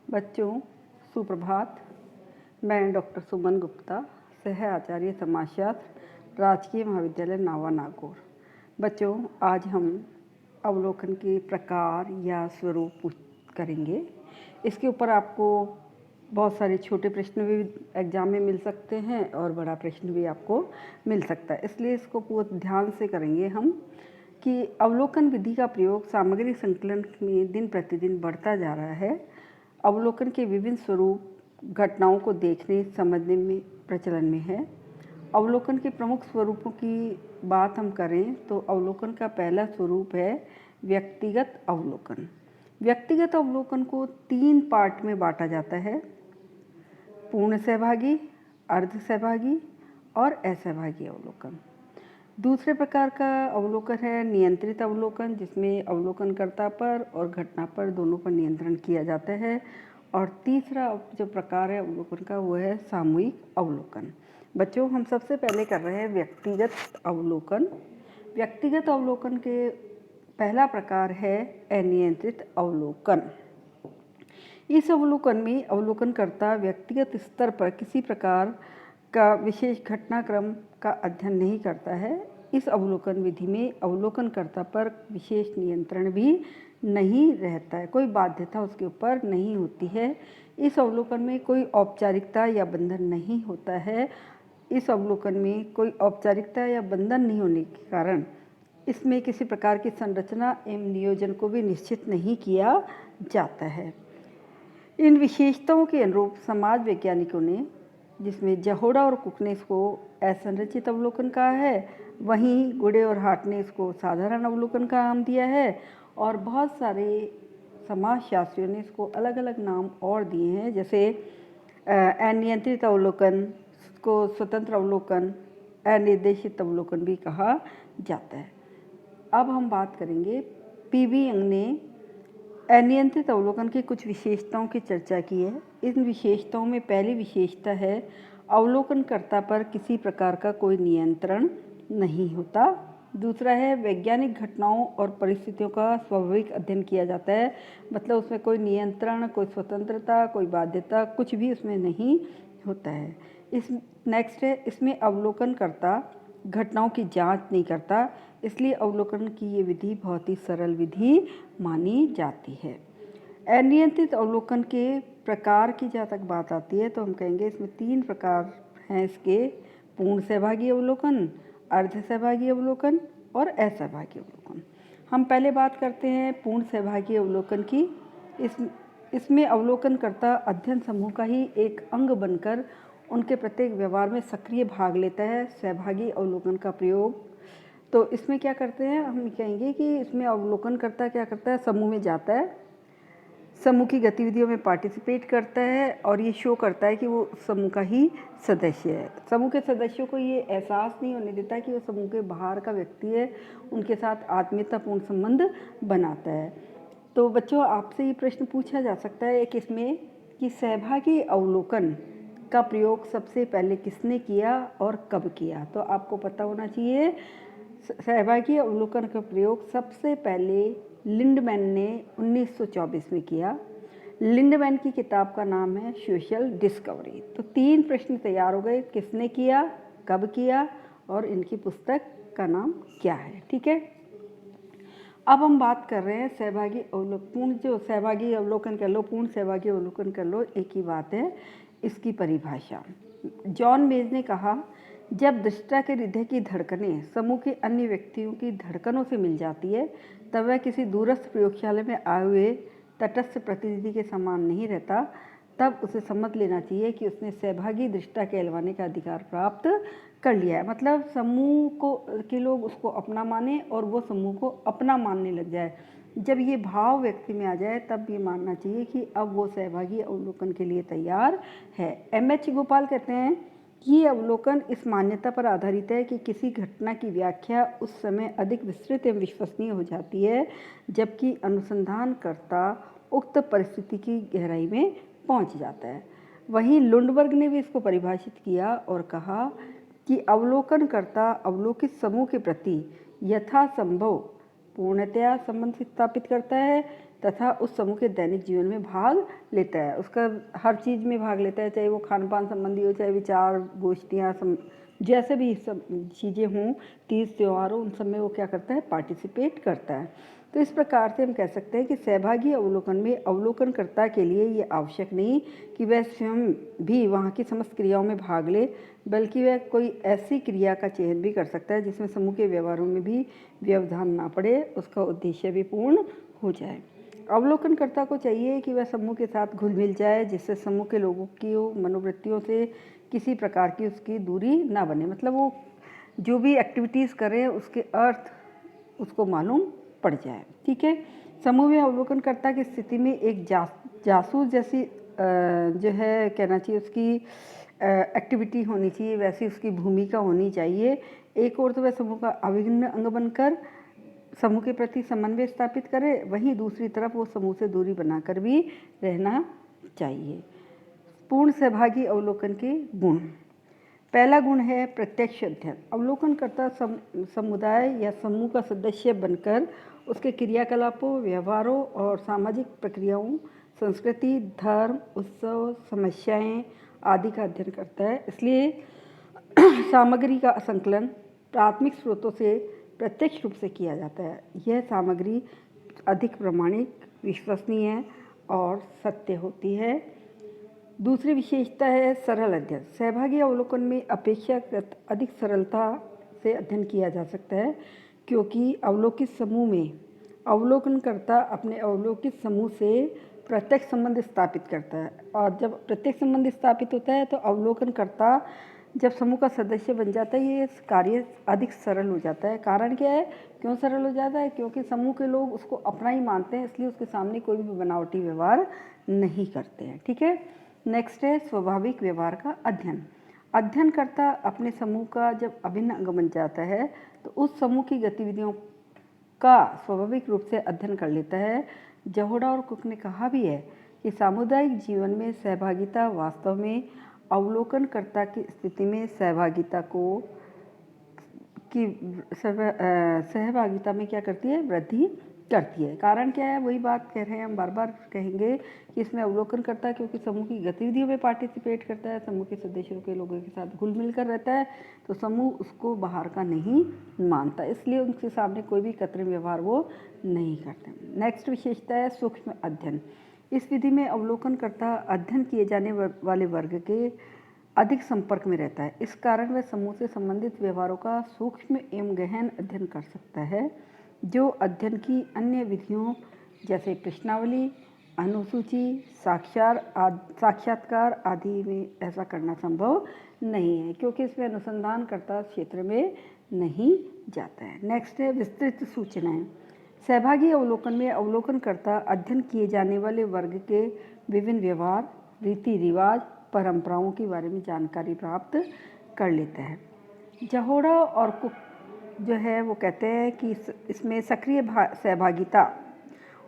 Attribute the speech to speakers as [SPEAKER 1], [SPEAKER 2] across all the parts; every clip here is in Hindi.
[SPEAKER 1] बच्चों, सुप्रभात। मैं डॉक्टर सुमन गुप्ता, सह आचार्य समाजशास्त्र, राजकीय महाविद्यालय नावा नागौर। बच्चों, आज हम अवलोकन के प्रकार या स्वरूप करेंगे। इसके ऊपर आपको बहुत सारे छोटे प्रश्न भी एग्जाम में मिल सकते हैं और बड़ा प्रश्न भी आपको मिल सकता है, इसलिए इसको पूरा ध्यान से करेंगे हम कि अवलोकन विधि का प्रयोग सामग्री संकलन में दिन प्रतिदिन बढ़ता जा रहा है। अवलोकन के विभिन्न स्वरूप घटनाओं को देखने समझने में प्रचलन में है। अवलोकन के प्रमुख स्वरूपों की बात हम करें तो अवलोकन का पहला स्वरूप है व्यक्तिगत अवलोकन। व्यक्तिगत अवलोकन को 3 पार्ट में बांटा जाता है: पूर्ण सहभागी, अर्ध सहभागी और असहभागी अवलोकन। दूसरे प्रकार का अवलोकन है नियंत्रित अवलोकन, जिसमें अवलोकनकर्ता पर और घटना पर दोनों पर नियंत्रण किया जाता है। और तीसरा जो प्रकार है अवलोकन का वो है सामूहिक अवलोकन। बच्चों, हम सबसे पहले कर रहे हैं व्यक्तिगत अवलोकन। व्यक्तिगत अवलोकन के पहला प्रकार है अनियंत्रित अवलोकन। इस अवलोकन में अवलोकनकर्ता व्यक्तिगत स्तर पर किसी प्रकार का विशेष घटनाक्रम का अध्ययन नहीं करता है। इस अवलोकन विधि में अवलोकनकर्ता पर विशेष नियंत्रण भी नहीं रहता है, कोई बाध्यता उसके ऊपर नहीं होती है। इस अवलोकन में कोई औपचारिकता या बंधन नहीं होता है। इस अवलोकन में कोई औपचारिकता या बंधन नहीं होने के कारण इसमें किसी प्रकार की संरचना एवं नियोजन को भी निश्चित नहीं किया जाता है। इन विशेषताओं के अनुरूप समाज वैज्ञानिकों ने, जिसमें जहोड़ा और कुक ने इसको असंरचित अवलोकन कहा है, वहीं गुडे और हार्ट ने इसको साधारण अवलोकन का नाम दिया है, और बहुत सारे समाजशास्त्रियों ने इसको अलग अलग नाम और दिए हैं, जैसे अनियंत्रित अवलोकन को स्वतंत्र अवलोकन, अनिर्देशित अवलोकन भी कहा जाता है। अब हम बात करेंगे, पीवी यंग ने अनियंत्रित अवलोकन की कुछ विशेषताओं की चर्चा की है। इन विशेषताओं में पहली विशेषता है अवलोकनकर्ता पर किसी प्रकार का कोई नियंत्रण नहीं होता। दूसरा है वैज्ञानिक घटनाओं और परिस्थितियों का स्वाभाविक अध्ययन किया जाता है, मतलब उसमें कोई नियंत्रण, कोई स्वतंत्रता, कोई बाध्यता, कुछ भी उसमें नहीं होता है। नेक्स्ट है, इसमें अवलोकनकर्ता घटनाओं की जांच नहीं करता, इसलिए अवलोकन की ये विधि बहुत ही सरल विधि मानी जाती है। अनियंत्रित अवलोकन के प्रकार की जहाँ तक बात आती है तो हम कहेंगे इसमें 3 प्रकार हैं इसके: पूर्ण सहभागी अवलोकन, अर्ध सहभागी अवलोकन और असहभागी अवलोकन। हम पहले बात करते हैं पूर्ण सहभागी अवलोकन की। इसमें अवलोकनकर्ता अध्ययन समूह का ही एक अंग बनकर उनके प्रत्येक व्यवहार में सक्रिय भाग लेता है। सहभागी अवलोकन का प्रयोग तो इसमें क्या करते हैं, हम कहेंगे कि इसमें अवलोकनकर्ता क्या करता है, समूह में जाता है, समूह की गतिविधियों में पार्टिसिपेट करता है और ये शो करता है कि वो समूह का ही सदस्य है। समूह के सदस्यों को ये एहसास नहीं होने देता कि वो समूह के बाहर का व्यक्ति है, उनके साथ आत्मीयतापूर्ण संबंध बनाता है। तो बच्चों, आपसे ये प्रश्न पूछा जा सकता है एक इसमें कि सहभागी अवलोकन का प्रयोग सबसे पहले किसने किया और कब किया। तो आपको पता होना चाहिए, सहभागी अवलोकन का प्रयोग सबसे पहले लिंडमैन ने 1924 में किया। लिंडमैन की किताब का नाम है सोशल डिस्कवरी। तो 3 प्रश्न तैयार हो गए, किसने किया, कब किया और इनकी पुस्तक का नाम क्या है। ठीक है, अब हम बात कर रहे हैं सहभागी अवलोकन। जो सहभागी अवलोकन कर लो, पूर्ण सहभागी अवलोकन कर लो, एक ही बात है। इसकी परिभाषा जॉन मेज ने कहा, जब दृष्टा के हृदय की धड़कनें समूह के अन्य व्यक्तियों की धड़कनों से मिल जाती है, तब वह किसी दूरस्थ प्रयोगशाला में आए हुए तटस्थ प्रतिनिधि के समान नहीं रहता। तब उसे समझ लेना चाहिए कि उसने सहभागी दृष्टा कहलवाने का अधिकार प्राप्त कर लिया है। मतलब समूह को के लोग उसको अपना माने और वो समूह को अपना मानने लग जाए। जब ये भाव व्यक्ति में आ जाए तब ये मानना चाहिए कि अब वो सहभागी अवलोकन के लिए तैयार है। एम.एच. गोपाल कहते हैं कि ये अवलोकन इस मान्यता पर आधारित है कि किसी घटना की व्याख्या उस समय अधिक विस्तृत एवं विश्वसनीय हो जाती है जबकि अनुसंधानकर्ता उक्त परिस्थिति की गहराई में पहुंच जाता है। वहीं लुंडबर्ग ने भी इसको परिभाषित किया और कहा कि अवलोकनकर्ता अवलोकित समूह के प्रति यथासंभव पूर्णतया संबंध स्थापित करता है तथा उस समूह के दैनिक जीवन में भाग लेता है। उसका हर चीज़ में भाग लेता है, चाहे वो खान पान संबंधी हो, चाहे विचार गोष्ठियाँ जैसे भी सब चीज़ें हों, तीज त्यौहार हो, उन सब में वो क्या करता है, पार्टिसिपेट करता है। तो इस प्रकार से हम कह सकते हैं कि सहभागी अवलोकन में अवलोकनकर्ता के लिए ये आवश्यक नहीं कि वह स्वयं भी वहाँ की समस्त क्रियाओं में भाग ले, बल्कि वह कोई ऐसी क्रिया का चयन भी कर सकता है जिसमें समूह के व्यवहारों में भी व्यवधान ना पड़े, उसका उद्देश्य भी पूर्ण हो जाए। अवलोकनकर्ता को चाहिए कि वह समूह के साथ घुल मिल जाए, जिससे समूह के लोगों की मनोवृत्तियों से किसी प्रकार की उसकी दूरी ना बने। मतलब वो जो भी एक्टिविटीज़ करे उसके अर्थ उसको मालूम पड़ जाए। ठीक है। समूह में अवलोकनकर्ता की स्थिति में एक जासूस जैसी जो है कहना चाहिए उसकी एक्टिविटी होनी चाहिए, वैसी उसकी भूमिका होनी चाहिए। एक और तो वह समूह का अभिन्न अंग बनकर समूह के प्रति समन्वय स्थापित करे, वहीं दूसरी तरफ वो समूह से दूरी बनाकर भी रहना चाहिए। पूर्ण सहभागी अवलोकन के गुण। पहला गुण है प्रत्यक्ष अध्ययन। अवलोकनकर्ता समुदाय या समूह का सदस्य बनकर उसके क्रियाकलापों, व्यवहारों और सामाजिक प्रक्रियाओं, संस्कृति, धर्म, उत्सव, समस्याएं आदि का अध्ययन करता है। इसलिए सामग्री का संकलन प्राथमिक स्रोतों से प्रत्यक्ष रूप से किया जाता है। यह सामग्री अधिक प्रामाणिक, विश्वसनीय और सत्य होती है। दूसरी विशेषता है सरल अध्ययन। सहभागी अवलोकन में अपेक्षाकृत अधिक सरलता से अध्ययन किया जा सकता है, क्योंकि अवलोकित समूह में अवलोकनकर्ता अपने अवलोकित समूह से प्रत्यक्ष संबंध स्थापित करता है, और जब प्रत्यक्ष संबंध स्थापित होता है तो अवलोकनकर्ता जब समूह का सदस्य बन जाता है, ये कार्य अधिक सरल हो जाता है। कारण क्या है, क्यों सरल हो जाता है? क्योंकि समूह के लोग उसको अपना ही मानते हैं, इसलिए उसके सामने कोई भी बनावटी व्यवहार नहीं करते हैं। ठीक है। नेक्स्ट है स्वाभाविक व्यवहार का अध्ययन। अध्ययनकर्ता अपने समूह का जब अभिन्न अंग बन जाता है तो उस समूह की गतिविधियों का स्वाभाविक रूप से अध्ययन कर लेता है। जहोड़ा और कुक ने कहा भी है कि सामुदायिक जीवन में सहभागिता वास्तव में अवलोकनकर्ता की स्थिति में सहभागिता में क्या करती है, वृद्धि करती है। कारण क्या है, वही बात कह रहे हैं, हम बार बार कहेंगे कि इसमें अवलोकनकर्ता क्योंकि समूह की गतिविधियों में पार्टिसिपेट करता है, समूह के सदस्यों के लोगों के साथ घुल मिल कर रहता है, तो समूह उसको बाहर का नहीं मानता, इसलिए उनके सामने कोई भी कृत्रिम व्यवहार वो नहीं करते। नेक्स्ट विशेषता है सूक्ष्म अध्ययन। इस विधि में अवलोकनकर्ता अध्ययन किए जाने वाले वर्ग के अधिक संपर्क में रहता है। इस कारण वह समूह से संबंधित व्यवहारों का सूक्ष्म एवं गहन अध्ययन कर सकता है, जो अध्ययन की अन्य विधियों जैसे प्रश्नावली, अनुसूची, साक्षात्कार आदि में ऐसा करना संभव नहीं है, क्योंकि इसमें अनुसंधानकर्ता क्षेत्र में नहीं जाता है। नेक्स्ट है विस्तृत सूचनाएं। सहभागी अवलोकन में अवलोकनकर्ता अध्ययन किए जाने वाले वर्ग के विभिन्न व्यवहार, रीति रिवाज, परंपराओं के बारे में जानकारी प्राप्त कर लेता है। जहोड़ा और कुक जो है वो कहते हैं कि इसमें सक्रिय सहभागिता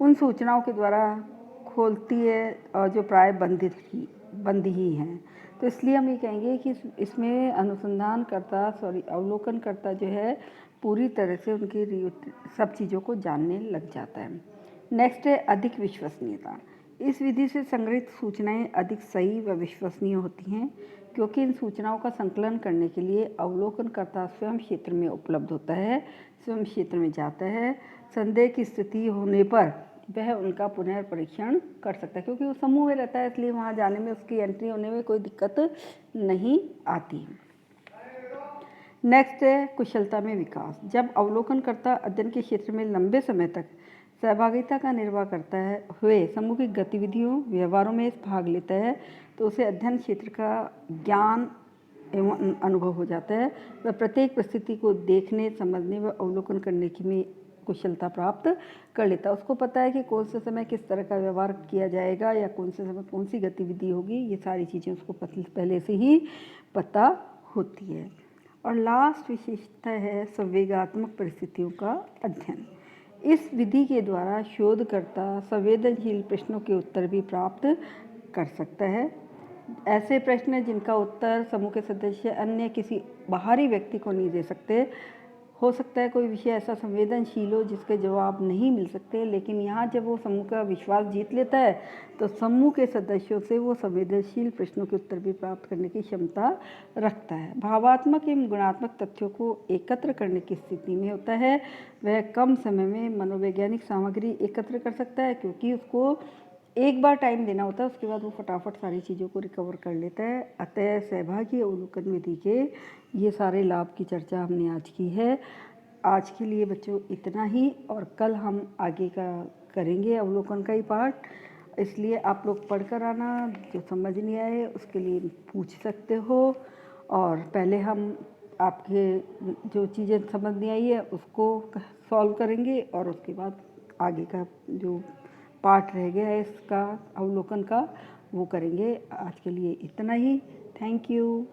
[SPEAKER 1] उन सूचनाओं के द्वारा खोलती है और जो प्राय बंद ही हैं। तो इसलिए हम ये कहेंगे कि इसमें अवलोकनकर्ता जो है पूरी तरह से उनकी सब चीज़ों को जानने लग जाता है। नेक्स्ट है अधिक विश्वसनीयता। इस विधि से संग्रहित सूचनाएं अधिक सही व विश्वसनीय होती हैं, क्योंकि इन सूचनाओं का संकलन करने के लिए अवलोकनकर्ता स्वयं क्षेत्र में उपलब्ध होता है, स्वयं क्षेत्र में जाता है। संदेह की स्थिति होने पर वह उनका पुनर्परीक्षण कर सकता है, क्योंकि वो समूह में रहता है, इसलिए वहाँ जाने में, उसकी एंट्री होने में कोई दिक्कत नहीं आती। नेक्स्ट है कुशलता में विकास। जब अवलोकनकर्ता अध्ययन के क्षेत्र में लंबे समय तक सहभागिता का निर्वाह करता है हुए समूह की गतिविधियों, व्यवहारों में भाग लेता है, तो उसे अध्ययन क्षेत्र का ज्ञान एवं अनुभव हो जाता है। वह प्रत्येक परिस्थिति को देखने, समझने व अवलोकन करने की में कुशलता प्राप्त कर लेता है। उसको पता है कि कौन से समय किस तरह का व्यवहार किया जाएगा या कौन से समय कौन सी गतिविधि होगी, ये सारी चीज़ें उसको पहले से ही पता होती है। और लास्ट विशेषता है संवेगात्मक परिस्थितियों का अध्ययन। इस विधि के द्वारा शोधकर्ता संवेदनशील प्रश्नों के उत्तर भी प्राप्त कर सकता है। ऐसे प्रश्न जिनका उत्तर समूह के सदस्य अन्य किसी बाहरी व्यक्ति को नहीं दे सकते हो सकता है कोई विषय ऐसा संवेदनशील हो जिसके जवाब नहीं मिल सकते, लेकिन यहाँ जब वो समूह का विश्वास जीत लेता है तो समूह के सदस्यों से वो संवेदनशील प्रश्नों के उत्तर भी प्राप्त करने की क्षमता रखता है। भावात्मक एवं गुणात्मक तथ्यों को एकत्र करने की स्थिति में होता है। वह कम समय में मनोवैज्ञानिक सामग्री एकत्र कर सकता है, क्योंकि उसको एक बार टाइम देना होता है, उसके बाद वो फटाफट सारी चीज़ों को रिकवर कर लेता है। अतः सहभागी अवलोकन विधि के ये सारे लाभ की चर्चा हमने आज की है। आज के लिए बच्चों इतना ही, और कल हम आगे का करेंगे अवलोकन का ही पार्ट। इसलिए आप लोग पढ़ कर आना, जो समझ नहीं आए उसके लिए पूछ सकते हो। और पहले हम आपके जो चीज़ें समझ नहीं आई है उसको सॉल्व करेंगे, और उसके बाद आगे का जो पार्ट रह गया है इसका अवलोकन का वो करेंगे। आज के लिए इतना ही। Thank you.